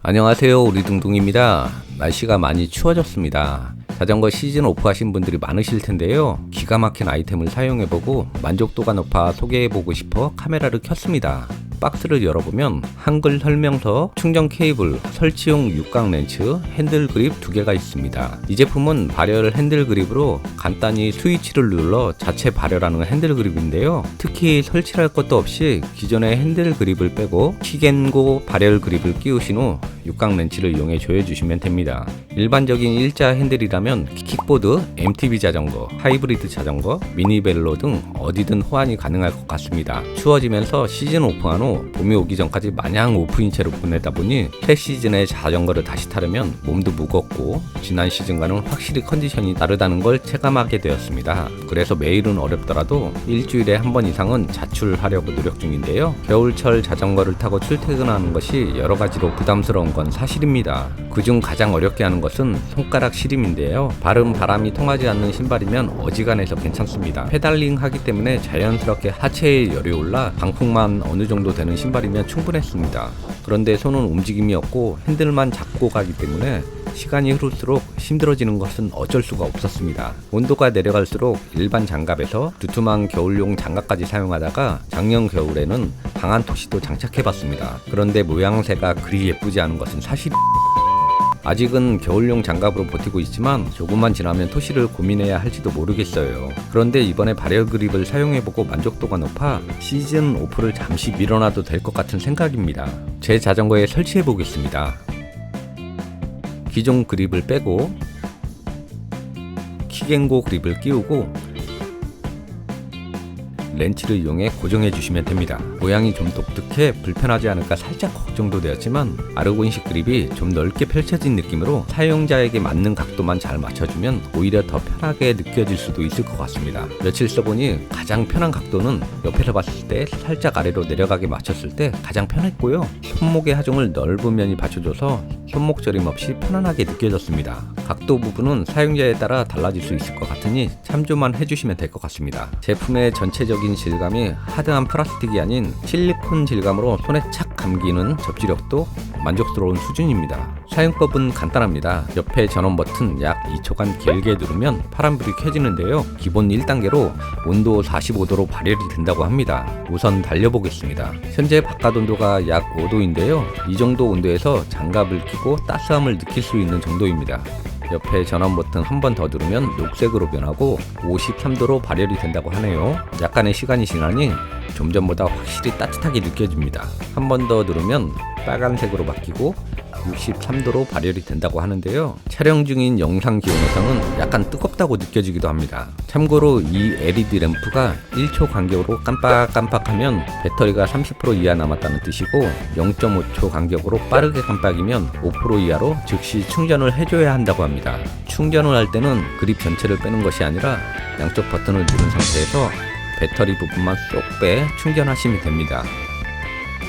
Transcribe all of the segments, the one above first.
안녕하세요, 우리둥둥입니다. 날씨가 많이 추워졌습니다. 자전거 시즌 오프 하신 분들이 많으실 텐데요. 기가 막힌 아이템을 사용해보고 만족도가 높아 소개해보고 싶어 카메라를 켰습니다. 박스를 열어보면 한글 설명서, 충전 케이블, 설치용 육각 렌치, 핸들 그립 2개가 있습니다. 이 제품은 발열 핸들 그립으로 간단히 스위치를 눌러 자체 발열하는 핸들 그립인데요. 특히 설치할 것도 없이 기존의 핸들 그립을 빼고 킥앤고 발열 그립을 끼우신 후 육각 렌치를 이용해 조여주시면 됩니다. 일반적인 일자 핸들이라면 킥보드, MTB 자전거, 하이브리드 자전거, 미니벨로 등 어디든 호환이 가능할 것 같습니다. 추워지면서 시즌 오프한 후 봄이 오기 전까지 마냥 오프인 채로 보내다 보니 새 시즌에 자전거를 다시 타려면 몸도 무겁고 지난 시즌과는 확실히 컨디션이 다르다는 걸 체감하게 되었습니다. 그래서 매일은 어렵더라도 일주일에 한 번 이상은 자출하려고 노력 중인데요. 겨울철 자전거를 타고 출퇴근하는 것이 여러 가지로 부담스러운 건 사실입니다. 그중 가장 어렵게 하는 것은 손가락 시림인데요. 발은 바람이 통하지 않는 신발이면 어지간해서 괜찮습니다. 페달링 하기 때문에 자연스럽게 하체에 열이 올라 방풍만 어느 정도 되는 신발이면 충분했습니다. 그런데 손은 움직임이 없고 핸들만 잡고 가기 때문에 시간이 흐를수록 힘들어지는 것은 어쩔 수가 없었습니다. 온도가 내려갈수록 일반 장갑에서 두툼한 겨울용 장갑까지 사용하다가 작년 겨울에는 방한 토시도 장착해봤습니다. 그런데 모양새가 그리 예쁘지 않은 것은 사실입니다. 아직은 겨울용 장갑으로 버티고 있지만 조금만 지나면 토시를 고민해야 할지도 모르겠어요. 그런데 이번에 발열 그립을 사용해보고 만족도가 높아 시즌 오프를 잠시 밀어놔도 될 것 같은 생각입니다. 제 자전거에 설치해보겠습니다. 기존 그립을 빼고 킥앤고 그립을 끼우고 렌치를 이용해 고정해 주시면 됩니다. 모양이 좀 독특해 불편하지 않을까 살짝 걱정도 되었지만 아르곤식 그립이 좀 넓게 펼쳐진 느낌으로 사용자에게 맞는 각도만 잘 맞춰주면 오히려 더 편하게 느껴질 수도 있을 것 같습니다. 며칠 써보니 가장 편한 각도는 옆에서 봤을 때 살짝 아래로 내려가게 맞췄을 때 가장 편했고요. 손목의 하중을 넓은 면이 받쳐줘서 손목 저림 없이 편안하게 느껴졌습니다. 각도 부분은 사용자에 따라 달라질 수 있을 것 같으니 참조만 해주시면 될 것 같습니다. 제품의 전체적인 질감이 하드한 플라스틱이 아닌 실리콘 질감으로 손에 착 감기는 접지력도 만족스러운 수준입니다. 사용법은 간단합니다. 옆에 전원 버튼 약 2초간 길게 누르면 파란불이 켜지는데요. 기본 1단계로 온도 45도로 발열이 된다고 합니다. 우선 달려보겠습니다. 현재 바깥 온도가 약 5도인데요. 이 정도 온도에서 장갑을 끼고 따스함을 느낄 수 있는 정도입니다. 옆에 전원 버튼 한 번 더 누르면 녹색으로 변하고 53도로 발열이 된다고 하네요. 약간의 시간이 지나니 좀 전보다 확실히 따뜻하게 느껴집니다. 한 번 더 누르면 빨간색으로 바뀌고 63도로 발열이 된다고 하는데요. 촬영 중인 영상 기온에서는 약간 뜨겁다고 느껴지기도 합니다. 참고로 이 LED 램프가 1초 간격으로 깜빡깜빡하면 배터리가 30% 이하 남았다는 뜻이고 0.5초 간격으로 빠르게 깜빡이면 5% 이하로 즉시 충전을 해줘야 한다고 합니다. 충전을 할 때는 그립 전체를 빼는 것이 아니라 양쪽 버튼을 누른 상태에서 배터리 부분만 쏙 빼 충전하시면 됩니다.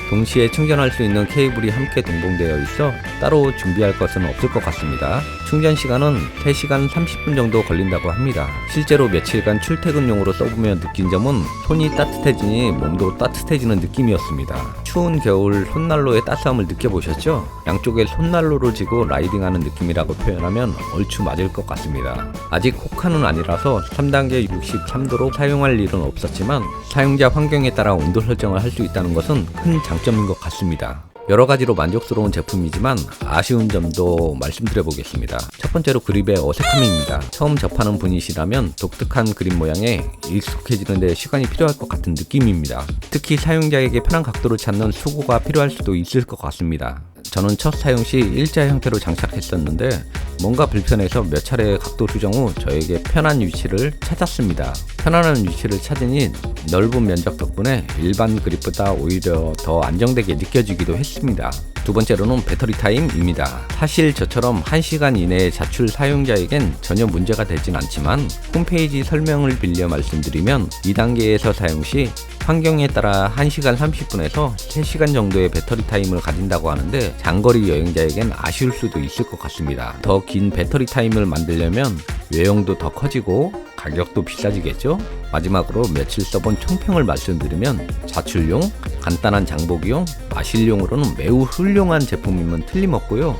동시에 충전할 수 있는 케이블이 함께 동봉되어 있어 따로 준비할 것은 없을 것 같습니다. 충전 시간은 3시간 30분 정도 걸린다고 합니다. 실제로 며칠간 출퇴근용으로 써보며 느낀 점은 손이 따뜻해지니 몸도 따뜻해지는 느낌이었습니다. 추운 겨울 손난로의 따스함을 느껴보셨죠? 양쪽에 손난로를 쥐고 라이딩하는 느낌이라고 표현하면 얼추 맞을 것 같습니다. 아직 호카는 아니라서 3단계 63도로 사용할 일은 없었지만 사용자 환경에 따라 온도 설정을 할 수 있다는 것은 큰 장점인 것 같습니다. 여러 가지로 만족스러운 제품이지만 아쉬운 점도 말씀드려 보겠습니다. 첫 번째로 그립의 어색함입니다. 처음 접하는 분이시라면 독특한 그립 모양에 익숙해지는 데 시간이 필요할 것 같은 느낌입니다. 특히 사용자에게 편한 각도를 찾는 수고가 필요할 수도 있을 것 같습니다. 저는 첫 사용 시 일자 형태로 장착했었는데 뭔가 불편해서 몇 차례 각도 수정 후 저에게 편한 위치를 찾았습니다. 편안한 위치를 찾으니 넓은 면적 덕분에 일반 그립보다 오히려 더 안정되게 느껴지기도 했습니다. 두 번째로는 배터리 타임입니다. 사실 저처럼 1시간 이내의 자출 사용자에겐 전혀 문제가 되진 않지만 홈페이지 설명을 빌려 말씀드리면 2단계에서 사용 시 환경에 따라 1시간 30분에서 3시간 정도의 배터리 타임을 가진다고 하는데 장거리 여행자에겐 아쉬울 수도 있을 것 같습니다. 더 긴 배터리 타임을 만들려면 외형도 더 커지고 가격도 비싸지겠죠? 마지막으로 며칠 써본 총평을 말씀드리면 자출용, 간단한 장보기용, 마실용으로는 매우 훌륭한 제품임은 틀림없고요.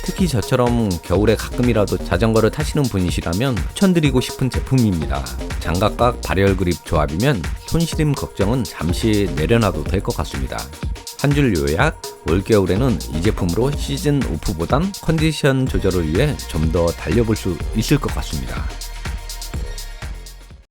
특히 저처럼 겨울에 가끔이라도 자전거를 타시는 분이시라면 추천드리고 싶은 제품입니다. 장갑과 발열 그립 조합이면 손시림 걱정은 잠시 내려놔도 될 것 같습니다. 한 줄 요약, 올겨울에는 이 제품으로 시즌 오프보단 컨디션 조절을 위해 좀 더 달려볼 수 있을 것 같습니다.